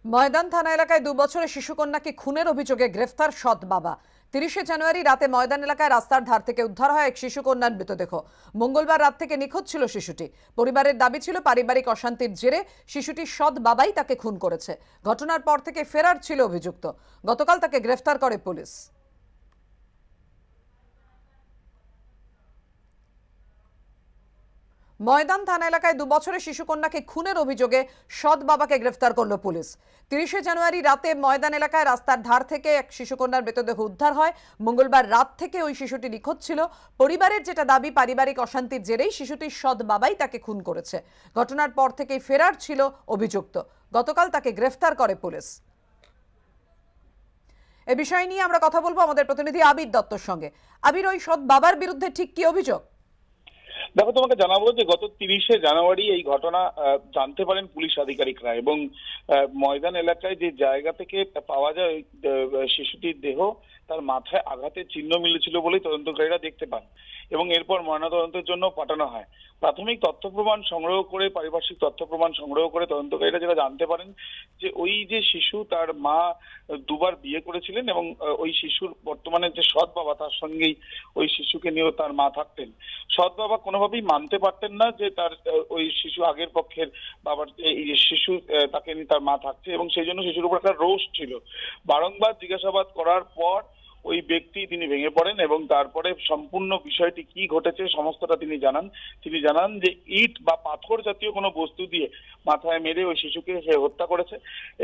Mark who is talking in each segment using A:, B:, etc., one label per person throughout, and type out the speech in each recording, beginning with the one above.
A: ময়দান থানা এলাকায় 2 বছরের শিশুকন্যাকে খুনের অভিযোগে গ্রেফতার সৎ বাবা। 30 জানুয়ারি রাতে ময়দান এলাকায় রাস্তার ধার থেকে উদ্ধার হয় এক শিশুকন্যার মৃতদেহ। মঙ্গলবার রাত থেকে নিখোঁজ ছিল শিশুটি। পরিবারের দাবি ছিল পারিবারিক অশান্তির জেরে শিশুটির সৎ বাবাই তাকে খুন করেছে। ঘটনার পর থেকে ফেরার ছিল অভিযুক্ত। গতকাল তাকে গ্রেফতার করে পুলিশ। ময়দান থানা এলাকায় 2 বছরের শিশুকন্যাকে খুনের অভিযোগে সৎ বাবাকে গ্রেফতার করল পুলিশ। 30 জানুয়ারি রাতে ময়দান এলাকায় রাস্তার ধার থেকে এক শিশুকন্যার মৃতদেহ উদ্ধার হয়। মঙ্গলবার রাত থেকে ওই শিশুটি নিখোঁজ ছিল। পরিবারের যেটা দাবি, পারিবারিক অশান্তির জেরেই শিশুটির সৎ বাবাই তাকে খুন করেছে। ঘটনার পর থেকেই ফেরার ছিল অভিযুক্ত। গতকাল তাকে গ্রেফতার করে পুলিশ। এ বিষয় নিয়ে আমরা কথা বলবো আমাদের প্রতিনিধি আবির দত্তর সঙ্গে। আবির, ওই সৎ বাবার বিরুদ্ধে ঠিক কি অভিযোগ?
B: দেখো, তোমাকে জানাবো যে গত 30 জানুয়ারি এই ঘটনা জানতে পারেন পুলিশ আধিকারিকরা, এবং ময়দান এলাকায় যে জায়গা থেকে পাওয়া যায় শিশুটির দেহ, তার মাথায় আঘাতের চিহ্ন মিলেছিল বলেই তদন্তকারীরা দেখতে পান, এবং এরপর ময়নাতদন্তের জন্য পাঠানো হয়। প্রাথমিক তথ্য প্রমাণ সংগ্রহ করে, পারিপার্শ্বিক তথ্য প্রমাণ সংগ্রহ করে তদন্তকারীরা যেটা জানতে পারেন যে ওই যে শিশু, তার মা দুবার বিয়ে করেছিলেন, এবং ওই শিশুর বর্তমানে যে সৎ বাবা, তার সঙ্গেই ওই শিশুকে নিয়েও তার মা থাকতেন। সৎ বাবা কোনোভাবেই মানতে পারতেন না যে তার ওই শিশু আগের পক্ষের বাবার, এই যে শিশু তাকে নিয়ে তার মা থাকছে, এবং সেই জন্য শিশুর উপর একটা রোষ ছিল। বারংবার জিজ্ঞাসাবাদ করার পর ওই ব্যক্তি তিনি ভেঙে পড়েন, এবং তারপরে সম্পূর্ণ বিষয়টি কি ঘটেছে সমস্তটা তিনি জানান যে ইট বা পাথর জাতীয় কোনো বস্তু দিয়ে মাথায় মেরে ওই শিশুকে সে হত্যা করেছে,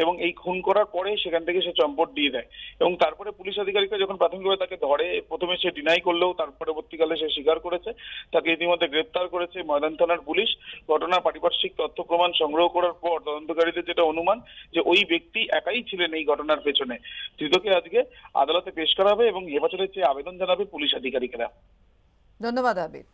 B: এবং এই খুন করার পরে সেখান থেকে সে চম্পট দিয়ে দেয়। এবং তারপরে পুলিশ আধিকারিকরা যখন প্রাথমিকভাবে তাকে ধরে, প্রথমে সে ডিনাই করলেও তার পরবর্তীকালে সে স্বীকার করেছে। তাকে ইতিমধ্যে গ্রেপ্তার করেছে ময়দান থানার পুলিশ। ঘটনার পারিপার্শ্বিক তথ্য প্রমাণ সংগ্রহ করার পর তদন্তকারীদের যেটা অনুমান যে ওই ব্যক্তি একাই ছিলেন এই ঘটনার পেছনে। ধৃতকে আজকে আদালতে পেশ করা হবে এবং হেফাজতের চেয়ে আবেদন জানাবে পুলিশ আধিকারিকরা।
A: ধন্যবাদ আবির।